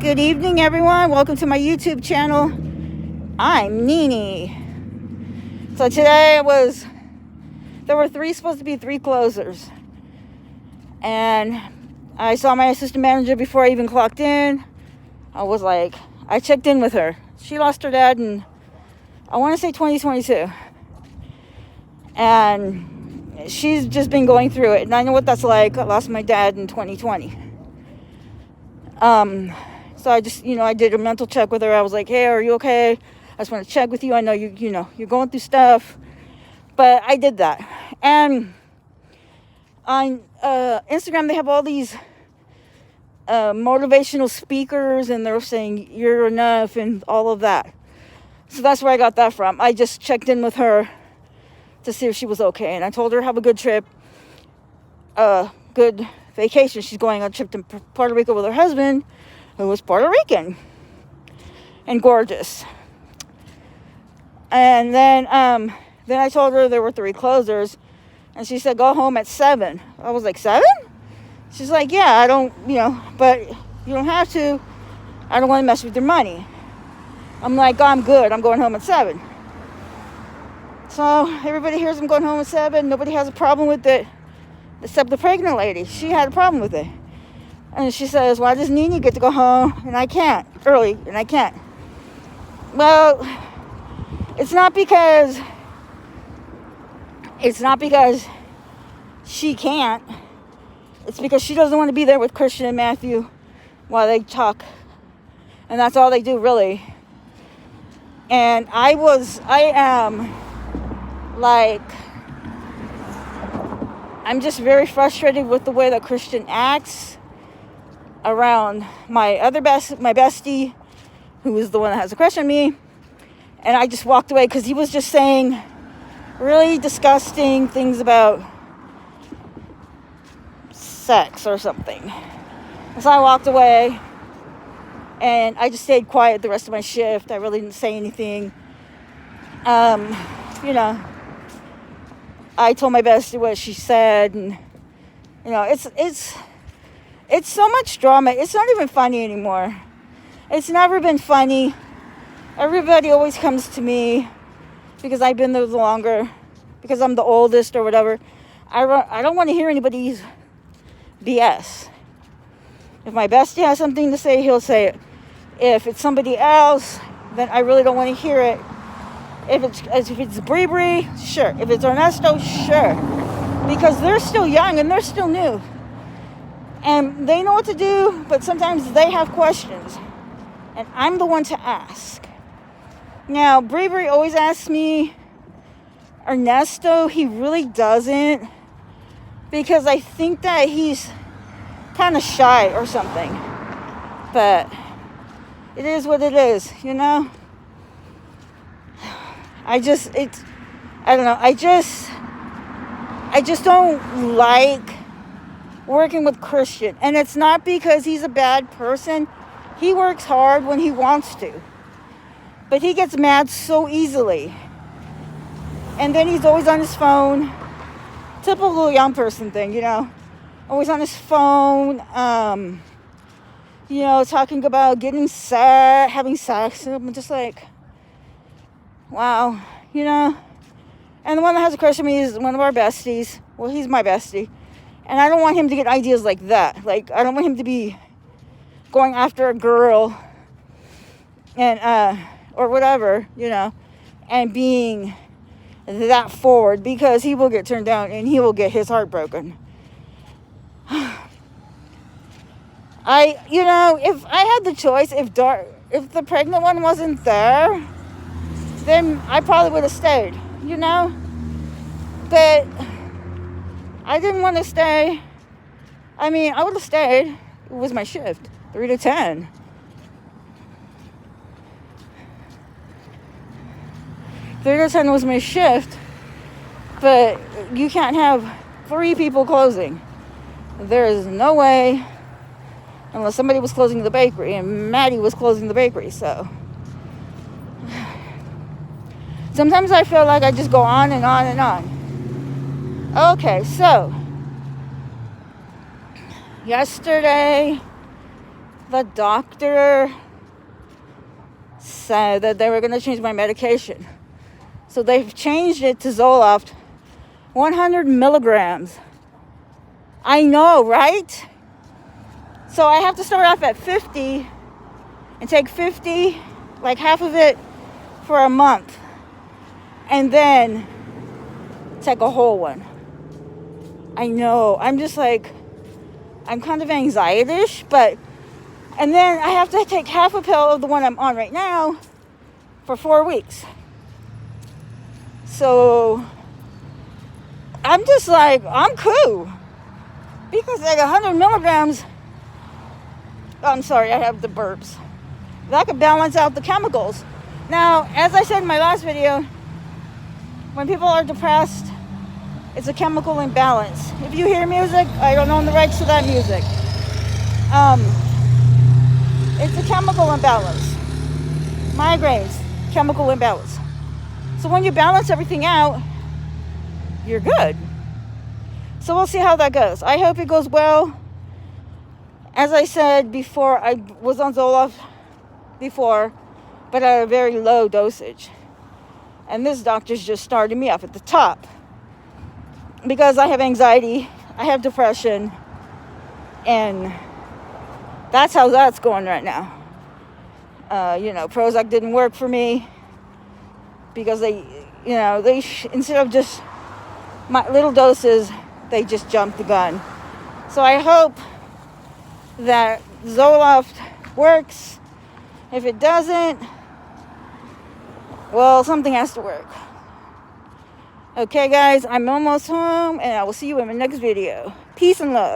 Good evening, everyone. Welcome to my YouTube channel. I'm Nini. So today there were supposed to be three closers. And I saw my assistant manager before I even clocked in. I checked in with her. She lost her dad in, I want to say 2022. And she's just been going through it. And I know what that's like. I lost my dad in 2020. So I just, I did a mental check with her. I was like, hey, are you okay? I just want to check with you. I know you're going through stuff. But I did that. And on Instagram, they have all these motivational speakers, and they're saying you're enough and all of that. So that's where I got that from. I just checked in with her to see if she was okay. And I told her, have a good trip, good vacation. She's going on a trip to Puerto Rico with her husband, who was Puerto Rican and gorgeous. And then I told her there were three closers, and she said, go home at 7. I was like, 7? She's like, yeah, I don't, but you don't have to. I don't want to mess with your money. I'm like, I'm good. I'm going home at 7. So everybody hears I'm going home at 7. Nobody has a problem with it, except the pregnant lady. She had a problem with it. And she says, why does Nini get to go home and I can't? Early, and I can't. Well, it's not because she can't. It's because she doesn't want to be there with Christian and Matthew while they talk. And that's all they do, really. And I'm just very frustrated with the way that Christian acts around my bestie, who is the one that has a crush on me. And I just walked away because he was just saying really disgusting things about sex or something. So I walked away and I just stayed quiet the rest of my shift. I really didn't say anything. I told my bestie what she said, and it's so much drama. It's not even funny anymore. It's never been funny. Everybody always comes to me because I've been there longer, because I'm the oldest or whatever. I don't want to hear anybody's BS. If my bestie has something to say, he'll say it. If it's somebody else, then I really don't want to hear it. If it's Bri, sure. If it's Ernesto, sure. Because they're still young and they're still new. And they know what to do, but sometimes they have questions. And I'm the one to ask. Now, Bri always asks me. Ernesto, he really doesn't. Because I think that he's kind of shy or something. But it is what it is, I don't know. I just don't like working with Christian. And it's not because he's a bad person. He works hard when he wants to. But he gets mad so easily. And then he's always on his phone. Typical young person thing, Always on his phone. Talking about getting sad, having sex. And I'm just like, wow, And the one that has a crush on me is one of our besties. Well, he's my bestie. And I don't want him to get ideas like that. Like, I don't want him to be going after a girl and, or whatever, and being that forward, because he will get turned down and he will get his heart broken. If I had the choice, if the pregnant one wasn't there, then I probably would have stayed, But I didn't want to stay. I mean, I would have stayed. It was my shift, 3 to 10. Was my shift, but you can't have 3 people closing. There is no way, unless somebody was closing the bakery, and Maddie was closing the bakery, so. Sometimes I feel like I just go on and on and on. Okay, so yesterday the doctor said that they were going to change my medication. So they've changed it to Zoloft 100 milligrams. I know, right? So I have to start off at 50 and take 50, like half of it, for a month. And then take a whole one. I know. I'm just like, I'm kind of anxiety-ish, but, and then I have to take half a pill of the one I'm on right now for 4 weeks. So I'm just like, I'm cool. Because like 100 milligrams, I'm sorry, I have the burps. That could balance out the chemicals. Now, as I said in my last video, when people are depressed, it's a chemical imbalance. If you hear music, I don't own the rights to that music. It's a chemical imbalance. Migraines, chemical imbalance. So when you balance everything out, you're good. So we'll see how that goes. I hope it goes well. As I said before, I was on Zoloft before, but at a very low dosage. And this doctor's just started me off at the top. Because I have anxiety, I have depression, and that's how that's going right now. Prozac didn't work for me because they instead of just my little doses, they just jumped the gun. So I hope that Zoloft works. If it doesn't, well, something has to work. Okay, guys, I'm almost home, and I will see you in my next video. Peace and love.